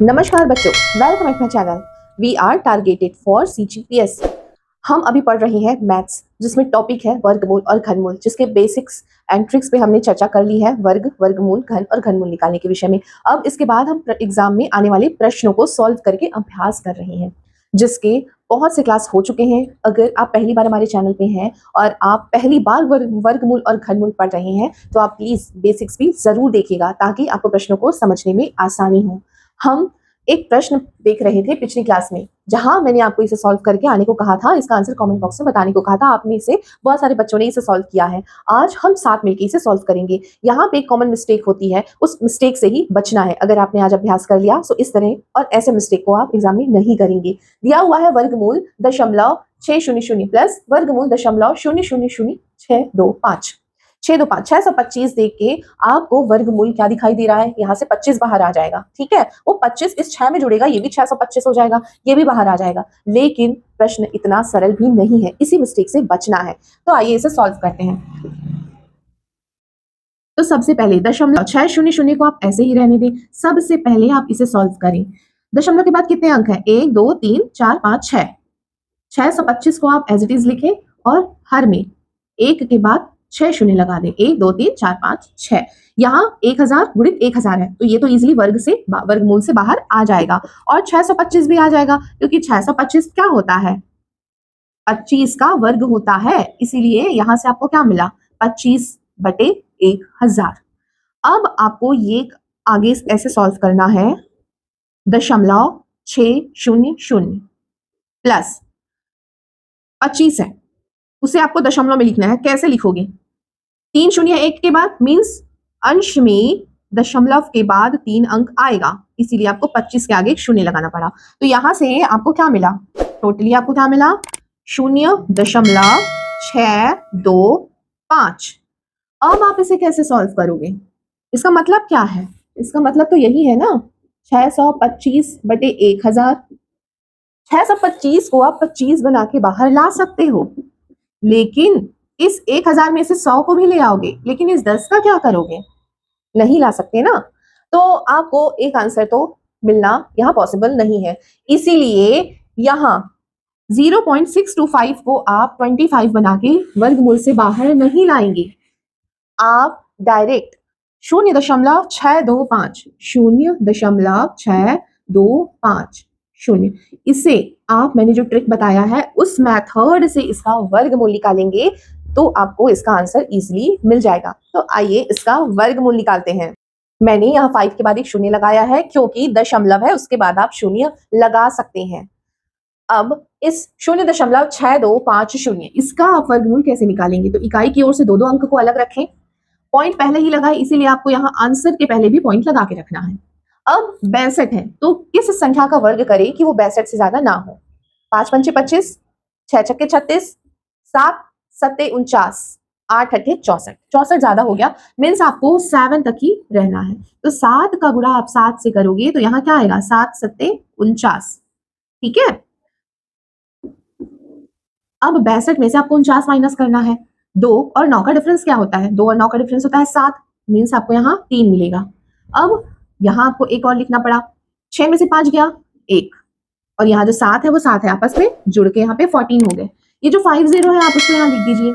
नमस्कार बच्चों, welcome at my channel. We are targeted for CGPS। हम अभी पढ़ रहे हैं मैथ्स, जिसमें टॉपिक है वर्गमूल और घनमूल, जिसके बेसिक्स एंड ट्रिक्स पे हमने चर्चा कर ली है वर्गमूल, घन और घनमूल निकालने के विषय में। अब इसके बाद हम एग्जाम में आने वाले प्रश्नों को सॉल्व करके अभ्यास कर रहे हैं, जिसके बहुत से क्लास हो चुके हैं। अगर आप पहली बार हमारे चैनल पे हैं और आप पहली बार वर्गमूल और घनमूल पढ़ रहे हैं, तो आप प्लीज बेसिक्स भी जरूर देखिएगा, ताकि आपको प्रश्नों को समझने में आसानी हो। हम एक प्रश्न देख रहे थे पिछली क्लास में, जहां मैंने आपको इसे सॉल्व करके आने को कहा था, इसका आंसर कमेंट बॉक्स में बताने को कहा था। आपने इसे, बहुत सारे बच्चों ने इसे सॉल्व किया है। आज हम साथ मिलकर इसे सॉल्व करेंगे। यहाँ पे एक कॉमन मिस्टेक होती है, उस मिस्टेक से ही बचना है। अगर आपने आज अभ्यास कर लिया तो इस तरह और ऐसे मिस्टेक को आप एग्जाम में नहीं करेंगे। दिया हुआ है वर्गमूल 0.600 प्लस वर्गमूल 0.0000625। 625 625 देख के आपको वर्गमूल क्या दिखाई दे रहा है, यहाँ से 25 बाहर आ जाएगा। ठीक है, वो 25 इस 6 में जुड़ेगा, ये भी 625 हो जाएगा, ये भी बाहर आ जाएगा। लेकिन प्रश्न इतना सरल भी नहीं है, इसी मिस्टेक से बचना है। तो आइए इसे सॉल्व करते हैं। तो सबसे पहले 0.600 को आप ऐसे ही रहने दें। सबसे पहले आप इसे सॉल्व करें। दशमलव के बाद कितने अंक हैं? 1 2 3 4 5 6। 625 को आप एज इट इज लिखें और हर में 1 के बाद 6 शून्य लगा दें। 1 2 3 4 5 6। यहाँ 1000 गुणित 1000 है, तो ये तो इजीली वर्गमूल से बाहर आ जाएगा। और 625 भी आ जाएगा, क्योंकि 625 क्या होता है? 25 का वर्ग होता है। इसीलिए यहां से आपको क्या मिला? 25/1000। अब आपको ये आगे ऐसे सॉल्व करना है। 0.600 प्लस 25 है, उसे आपको दशमलव में लिखना है। कैसे लिखोगे? 3 शून्य 1 के बाद मीन्स अंश में दशमलव के बाद 3 अंक आएगा, इसीलिए आपको 25 के आगे एक शून्य लगाना पड़ा। तो यहां से आपको क्या मिला? टोटली आपको क्या मिला? 0.625। अब आप इसे कैसे सॉल्व करोगे? इसका मतलब क्या है? इसका मतलब तो यही है ना, 625/1000। 625 को आप 25 बना के बाहर ला सकते हो, लेकिन इस 1000 में से 100 को भी ले आओगे, लेकिन इस 10 का क्या करोगे? नहीं ला सकते ना। तो आपको एक आंसर तो मिलना यहाँ पॉसिबल नहीं है। इसीलिए यहाँ 0.625 को आप 25 बना के वर्गमूल से बाहर नहीं लाएंगे। आप डायरेक्ट 0.625 इसे आप, मैंने जो ट्रिक बताया है उस मेथड से इसका वर्गमूल निकालेंगे, तो आपको इसका आंसर इजीली मिल जाएगा। तो आइए इसका वर्गमूल निकालते हैं। मैंने यहाँ 5 के बाद एक शून्य लगाया है, क्योंकि दशमलव है, उसके बाद आप शून्य लगा सकते हैं। अब इस 0.6250 इसका आप वर्गमूल कैसे निकालेंगे? तो इकाई की ओर से दो अंक को अलग रखें। पॉइंट पहले ही लगाए, इसीलिए आपको यहाँ आंसर के पहले भी पॉइंट लगा के रखना है। अब 62 है, तो किस संख्या का वर्ग करें कि वो 62 से ज्यादा ना हो? 5 पंचे 25, 6 छक्के 36, 7 सत्ते 49, 8 अट्ठे 64। 64 ज्यादा हो गया, मीन्स आपको 7 तक ही रहना है। तो 7 का गुणा आप 7 से करोगे तो यहाँ क्या आएगा? 7 सत्ते 49। ठीक है, अब 62 में से आपको 49 माइनस करना है। 2 और 9 का डिफरेंस क्या होता है? 2 और 9 का डिफरेंस होता है 7, मीन्स आपको यहाँ 3 मिलेगा। अब यहाँ आपको एक और लिखना पड़ा। 6 में से 5 गया 1, और यहाँ जो 7 है वो 7 है, आपस में जुड़ के यहाँ पे 14 हो गए। ये जो 50 है आप उसको यहाँ लिख दीजिए।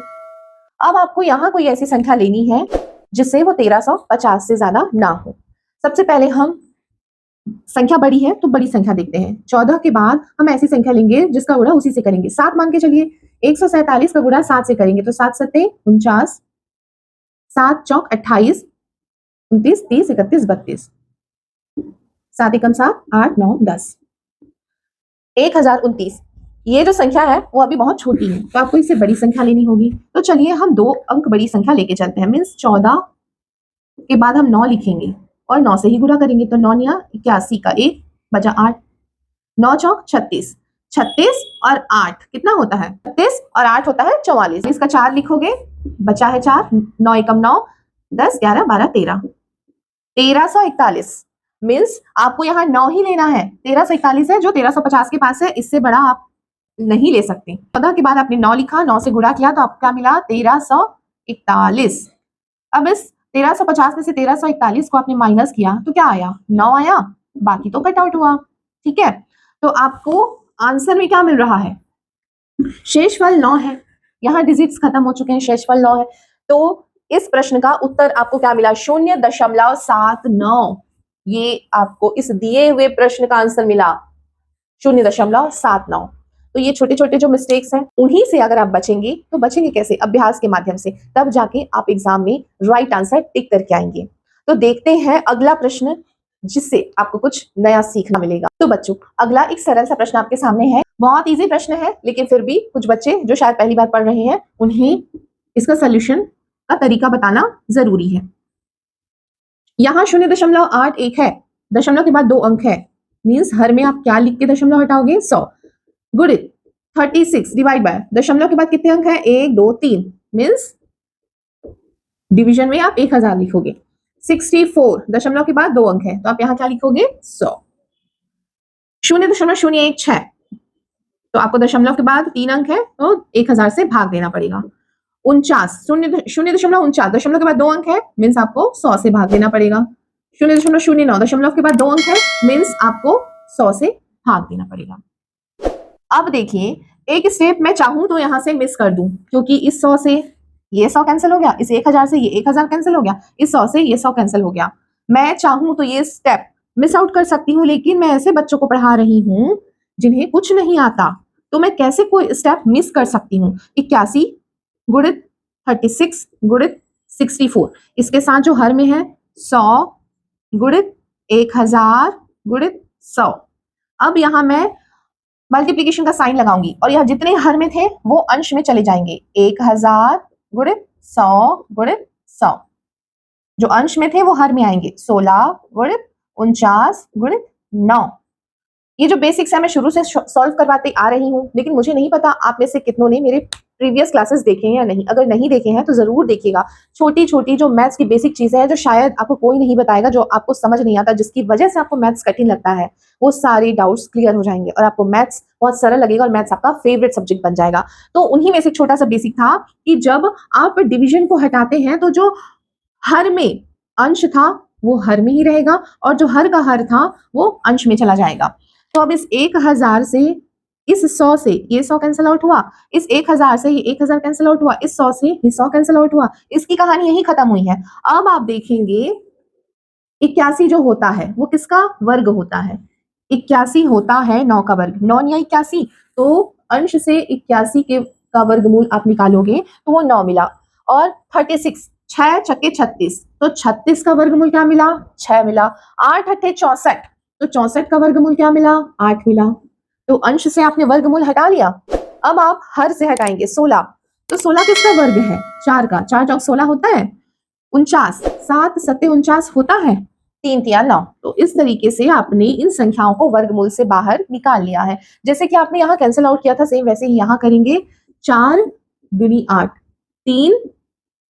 अब आपको यहाँ कोई ऐसी संख्या लेनी है जिससे वो 1350 से ज्यादा ना हो। सबसे पहले हम संख्या बड़ी है तो बड़ी संख्या देखते हैं। 14 के बाद हम ऐसी संख्या लेंगे जिसका गुणा उसी से करेंगे। 7 मान के चलिए, 147 का गुणा 7 से करेंगे तो 7 सत्ते 49, 7 चौक 28, 29, 30, 31, 32, 7 एकम 7, 8 9 10, 1029। ये जो संख्या है वो अभी बहुत छोटी है, तो आपको इससे बड़ी संख्या लेनी होगी। तो चलिए हम 2 अंक बड़ी संख्या लेके चलते हैं। मीन्स 14 के बाद हम 9 लिखेंगे और 9 से ही गुणा करेंगे, तो 9 या 81 का 1 बचा 8, 9 चौक 36, 36 और 8 कितना होता है? 36 और 8 होता है 44। इसका 4 लिखोगे, बचा है 4, 9 एकम 9, 10 11 12 13, 1341। मीन्स आपको यहाँ 9 ही लेना है। 1341 है जो 1350 के पास है, इससे बड़ा आप नहीं ले सकते। 14 के बाद आपने 9 लिखा, 9 से गुणा किया तो आपको क्या मिला? 1341। अब इस 1350 में से 1341 को आपने माइनस किया तो क्या आया? 9 आया। बाकी तो कट आउट हुआ। ठीक है, तो आपको आंसर में क्या मिल रहा है? शेषफल 9 है। यहाँ डिजिट्स खत्म हो चुके हैं, शेषफल 9 है। तो इस प्रश्न का उत्तर आपको क्या मिला? 0.79। ये आपको इस दिए हुए प्रश्न का आंसर मिला 0.79। तो ये छोटे छोटे जो मिस्टेक्स हैं उन्हीं से अगर आप बचेंगे तो बचेंगे कैसे? अभ्यास के माध्यम से, तब जाके आप एग्जाम में राइट आंसर टिक करके आएंगे। तो देखते हैं अगला प्रश्न, जिससे आपको कुछ नया सीखना मिलेगा। तो बच्चों, अगला एक सरल सा प्रश्न आपके सामने है। बहुत इजी प्रश्न है, लेकिन फिर भी कुछ बच्चे जो शायद पहली बार पढ़ रहे हैं उन्हें इसका सोल्यूशन का तरीका बताना जरूरी है। यहाँ 0.81 है, दशमलव के बाद 2 अंक है, मीन्स हर में आप क्या लिख के दशमलव हटाओगे? 100 गुणित 36 डिवाइड बाय दशमलव के बाद कितने अंक है? 1 2 3, मीन्स डिवीजन में आप 1000 लिखोगे। 64 दशमलव के बाद 2 अंक है, तो आप यहाँ क्या लिखोगे? 100। 0.016, तो आपको दशमलव के बाद 3 अंक है, तो 1000 से भाग देना पड़ेगा। 49 0.49, दशमलव के बाद 2 अंक है, मीन्स आपको 100 से भाग देना पड़ेगा। 0.09, दशमलव के बाद 2 अंक है, मीन्स आपको 100 से भाग देना पड़ेगा। अब देखिए, एक स्टेप मैं चाहूं तो यहां से मिस कर दूं, क्योंकि इस 100 से ये 100 कैंसिल हो गया, इस 1000 से ये 1000 कैंसिल हो गया, इस 100 से ये 100 कैंसिल हो गया। मैं चाहूं तो ये स्टेप मिस आउट कर सकती हूँ, लेकिन मैं ऐसे बच्चों को पढ़ा रही हूँ जिन्हें कुछ नहीं आता, तो मैं कैसे कोई स्टेप मिस कर सकती हूँ? 81 गुणित 36 गुणित 64, इसके साथ जो हर में है 100 गुणित 1000 गुणित 100। अब यहां मैं मल्टीप्लीकेशन का साइन लगाऊंगी और यह जितने हर में थे वो अंश में चले जाएंगे। 1000 गुणित 100 गुणित 100, जो अंश में थे वो हर में आएंगे। 16 गुणित 49 गुणित 9। ये जो बेसिक्स है मैं शुरू से सॉल्व करवाते आ रही हूँ, लेकिन मुझे नहीं पता आप में से कितनों ने मेरे प्रीवियस क्लासेस देखे हैं या नहीं। अगर नहीं देखे हैं तो जरूर देखिएगा। छोटी छोटी जो मैथ्स की बेसिक चीजें हैं जो शायद आपको कोई नहीं बताएगा, जो आपको समझ नहीं आता, जिसकी वजह से आपको मैथ्स कठिन लगता है, वो सारे डाउट्स क्लियर हो जाएंगे और आपको मैथ्स बहुत सरल लगेगा और मैथ्स आपका फेवरेट सब्जेक्ट बन जाएगा। तो उन्हीं में से एक छोटा सा बेसिक था कि जब आप डिविजन को हटाते हैं तो जो हर में अंश था वो हर में ही रहेगा और जो हर का हर था वो अंश में चला जाएगा। तो अब इस 1000 से इस 100 से ये 100 कैंसिल आउट हुआ, इस 1000 से ये 1000 कैंसिल आउट हुआ, इस 100 से ये 100 कैंसिल आउट हुआ। इसकी कहानी यही खत्म हुई है। अब आप देखेंगे 81 जो होता है वो किसका वर्ग होता है? 81 होता है 9 का वर्ग। 9 या 81, तो अंश से 81 के का वर्गमूल आप निकालोगे तो वो 9 मिला। और 36, 6 छक्के 36, तो 36 का वर्गमूल क्या मिला? 6 मिला। 8 अट्ठे 64, तो 64 का वर्गमूल क्या मिला? 8 मिला। तो अंश से आपने वर्गमूल हटा लिया। अब आप हर से हटाएंगे 16, तो 16 किसका वर्ग है? 4 का। 4 चौक 16 होता है। 49, 7 सत्ते 49 होता है। 3 तिया 9। तो इस तरीके से आपने इन संख्याओं को वर्गमूल से बाहर निकाल लिया है। जैसे कि आपने यहाँ कैंसिल आउट किया था, सेम वैसे ही यहाँ करेंगे। 4 दूनी 8, 3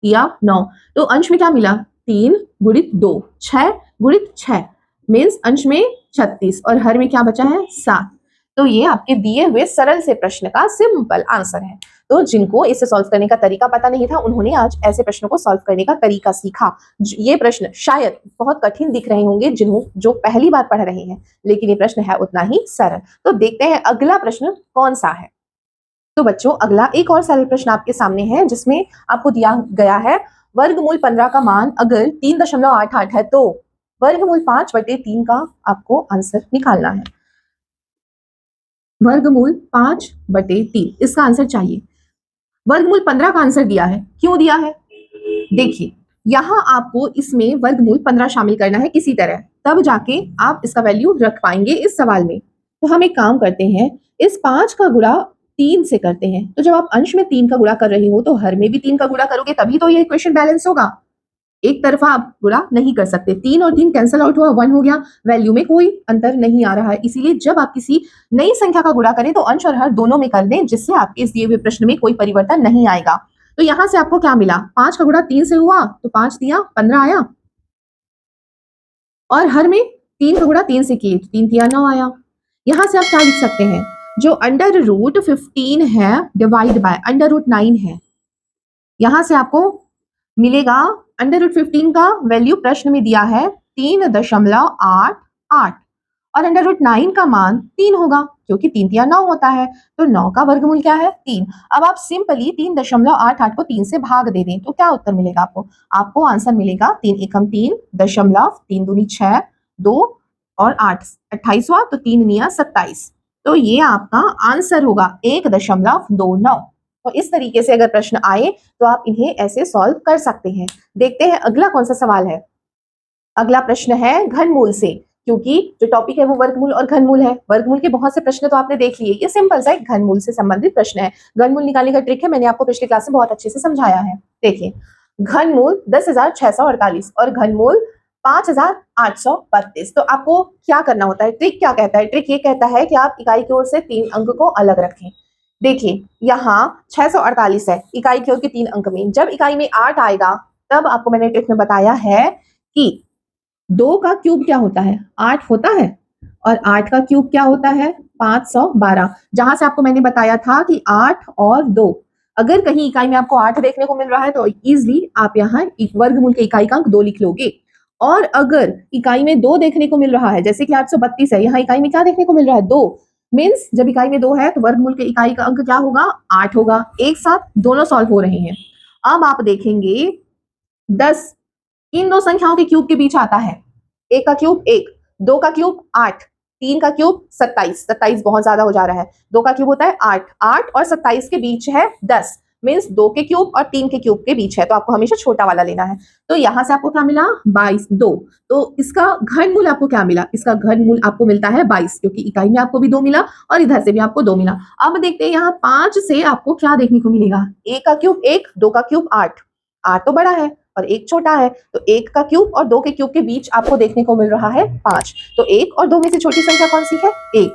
या 9, तो अंश में क्या मिला? 3 गुणित 2, 6 गुणित 6, मीन्स अंश में 36 और हर में क्या बचा है? 7। तो ये आपके दिए हुए सरल से प्रश्न का सिंपल आंसर है। तो जिनको इसे सॉल्व करने का तरीका पता नहीं था उन्होंने आज ऐसे प्रश्नों को सॉल्व करने का तरीका सीखा। ये प्रश्न शायद बहुत कठिन दिख रहे होंगे जिन्हों जो पहली बार पढ़ रहे हैं, लेकिन ये प्रश्न है उतना ही सरल। तो देखते हैं अगला प्रश्न कौन सा है। तो बच्चों, अगला एक और सरल प्रश्न आपके सामने है, जिसमें आपको दिया गया है वर्गमूल 15 का मान अगर 3.88 है तो वर्गमूल 5/3 का आपको आंसर निकालना है। वर्गमूल 5/3 इसका आंसर चाहिए। वर्गमूल 15 का आंसर दिया है, क्यों दिया है? देखिए, यहां आपको इसमें वर्गमूल 15 शामिल करना है किसी तरह, तब जाके आप इसका वैल्यू रख पाएंगे इस सवाल में। तो हम एक काम करते हैं, इस 5 का गुणा 3 से करते हैं। तो जब आप अंश में 3 का गुणा कर रहे हो तो हर में भी 3 का गुणा करोगे, तभी तो ये इक्वेशन बैलेंस होगा। एक तरफा आप गुणा नहीं कर सकते। 3 और 3 कैंसिल आउट हुआ, 1 हो गया। वैल्यू में कोई अंतर नहीं आ रहा है। इसीलिए जब आप किसी नई संख्या का गुणा करें तो अंश और हर दोनों में कर दें, जिससे आपके इस दिए हुए प्रश्न में कोई परिवर्तन नहीं आएगा। तो यहां से आपको क्या मिला? 5 का गुणा 3 से हुआ तो 5 दिया 15 आया, और हर में 3 का गुणा 3 से किए 3 दिया 9 आया। यहां से आप क्या लिख सकते हैं? जो अंडर रूट 15 है डिवाइड बाय अंडर रूट 9 है, यहां से आपको मिलेगा अंडर रूट 15 का वैल्यू प्रश्न में दिया है 3.88। और अंडर रूट 9 का मान 3 होगा क्योंकि 3 तिया 9 होता है, तो 9 का वर्गमूल क्या है 3। अब आप सिंपली 3.88 को 3 से भाग दे दें तो क्या उत्तर मिलेगा आपको? आपको आंसर मिलेगा 3 एकम 3 दशमलव 3 दूनी 6 2 और 8 28वां, तो 3 निया 27, तो ये आपका आंसर होगा 1.29। तो इस तरीके से अगर प्रश्न आए तो आप इन्हें ऐसे सॉल्व कर सकते हैं। देखते हैं अगला कौन सा सवाल है। अगला प्रश्न है घनमूल से, क्योंकि जो टॉपिक है वो वर्गमूल और घनमूल है। वर्गमूल के बहुत से प्रश्न तो आपने देख लिए, ये सिंपल सा एक घनमूल से संबंधित प्रश्न है। घनमूल निकालने का ट्रिक है, मैंने आपको पिछली क्लास में बहुत अच्छे से समझाया है। देखिए, घनमूल 10,648 और घनमूल 5,832। तो आपको क्या करना होता है, ट्रिक क्या कहता है? ट्रिक ये कहता है कि आप इकाई की ओर से 3 अंक को अलग रखें। देखिए, यहाँ 648 है इकाई की ओर के 3 अंक में, जब इकाई में 8 आएगा तब आपको मैंने ट्रिक में बताया है कि 2 का क्यूब क्या होता है 8 होता है, और 8 का क्यूब क्या होता है 512। जहां से आपको मैंने बताया था कि 8 और 2, अगर कहीं इकाई में आपको 8 देखने को मिल रहा है तो इजीली आप यहाँ वर्गमूल के इकाई का अंक 2 लिख लोगे। और अगर इकाई में 2 देखने को मिल रहा है, जैसे कि 832 है, यहाँ इकाई में क्या देखने को मिल रहा है 2, मीन्स जब इकाई में 2 है तो वर्गमूल के इकाई का अंक क्या होगा 8 होगा। एक साथ दोनों सॉल्व हो रहे हैं। अब आप देखेंगे 10 इन दो संख्याओं के क्यूब के बीच आता है। एक का क्यूब 1, 2 का क्यूब 8, 3 का क्यूब 27, 27 बहुत ज्यादा हो जा रहा है। 2 का क्यूब होता है 8, 8 और 27 के बीच है 10, मीन्स 2 के क्यूब और 3 के क्यूब के बीच है, तो आपको हमेशा छोटा वाला लेना है। तो यहां से आपको क्या मिला 22 2, तो इसका घनमूल आपको क्या मिला? इसका घनमूल आपको मिलता है 22, क्योंकि इकाई में आपको भी 2 मिला और इधर से भी आपको 2 मिला। अब देखते हैं यहाँ 5 से आपको क्या देखने को मिलेगा। 1 का क्यूब 1, 2 का क्यूब 8, 8 तो बड़ा है और 1 छोटा है, तो 1 का क्यूब और 2 के क्यूब के बीच आपको देखने को मिल रहा है 5, तो 1 और 2 में से छोटी संख्या कौन सी है 1,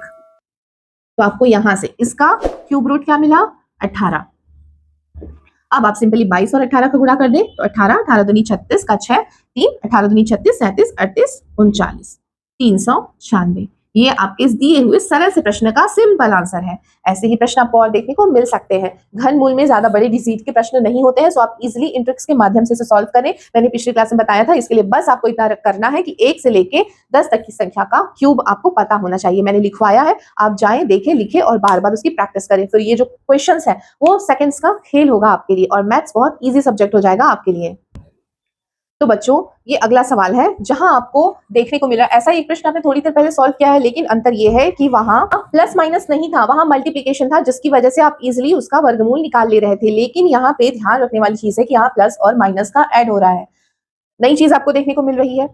तो आपको यहां से इसका क्यूब रूट क्या मिला 18। अब आप सिंपली 22 और 18 का गुणा कर दें तो 18, 18 दूनी 36 का 6, 3, 18 दूनी 36, 37, 38, 39, 396। ये आपके इस दिए हुए सरल से प्रश्न का सिंपल आंसर है। ऐसे ही प्रश्न आपको और देखने को मिल सकते हैं। घनमूल में ज्यादा बड़े डिजिट के प्रश्न नहीं होते हैं, सो आप इजीली इन ट्रिक्स के माध्यम से इसे सॉल्व करें। मैंने पिछली क्लास में बताया था, इसके लिए बस आपको इतना करना है कि 1 से लेके 10 तक की संख्या का क्यूब आपको पता होना चाहिए। मैंने लिखवाया है, आप जाएं देखें लिखें और बार बार उसकी प्रैक्टिस करें। फिर ये जो क्वेश्चन है वो सेकंड्स का खेल होगा आपके लिए, और मैथ्स बहुत ईजी सब्जेक्ट हो जाएगा आपके लिए। तो बच्चों, ये अगला सवाल है जहां आपको देखने को मिला, ऐसा एक प्रश्न आपने थोड़ी देर पहले सॉल्व किया है, लेकिन अंतर ये है कि वहां प्लस माइनस नहीं था, वहां मल्टीप्लिकेशन था, जिसकी वजह से आप इजीली उसका वर्गमूल निकाल ले रहे थे। लेकिन यहाँ पे ध्यान रखने वाली चीज है कि यहाँ प्लस और माइनस का ऐड हो रहा है, नई चीज आपको देखने को मिल रही है।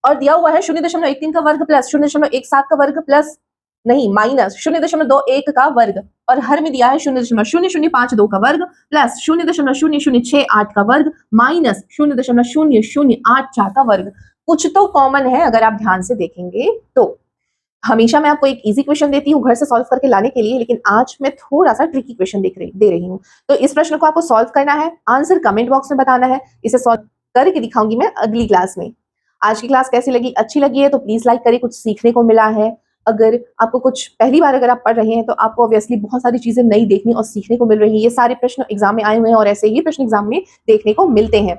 और दिया हुआ है 0.13 का वर्ग प्लस 0.17 का वर्ग प्लस नहीं माइनस 0.21 का वर्ग, और हर में दिया है 0.0052 का वर्ग प्लस 0.0068 का वर्ग माइनस 0.0084 का वर्ग। कुछ तो कॉमन है अगर आप ध्यान से देखेंगे तो। हमेशा मैं आपको एक इजी क्वेश्चन देती हूँ घर से सॉल्व करके लाने के लिए, लेकिन आज मैं थोड़ा सा ट्रिकी क्वेश्चन दे रही हूँ। तो इस प्रश्न को आपको सॉल्व करना है, आंसर कमेंट बॉक्स में बताना है। इसे सॉल्व करके दिखाऊंगी मैं अगली क्लास में। आज की क्लास कैसी लगी? अच्छी लगी है तो प्लीज लाइक करिए, कुछ सीखने को मिला है। अगर आपको कुछ पहली बार अगर आप पढ़ रहे हैं तो आपको ऑब्वियसली बहुत सारी चीजें नई देखने और सीखने को मिल रही है। ये सारे प्रश्न एग्जाम में आए हुए हैं और ऐसे ही प्रश्न एग्जाम में देखने को मिलते हैं।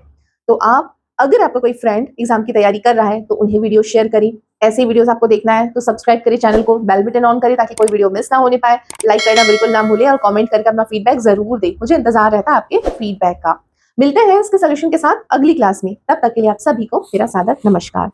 तो आप, अगर आपका कोई फ्रेंड एग्जाम की तैयारी कर रहा है तो उन्हें वीडियो शेयर करें। ऐसे ही वीडियोस आपको देखना है तो सब्सक्राइब करें चैनल को, बेल बटन ऑन करें ताकि कोई वीडियो मिस ना होने पाए। लाइक करना बिल्कुल ना भूलें और कमेंट करके अपना फीडबैक जरूर दें, मुझे इंतजार रहता है आपके फीडबैक का। मिलते हैं इसके सोल्यूशन के साथ अगली क्लास में, तब तक के लिए आप सभी को मेरा सादर नमस्कार।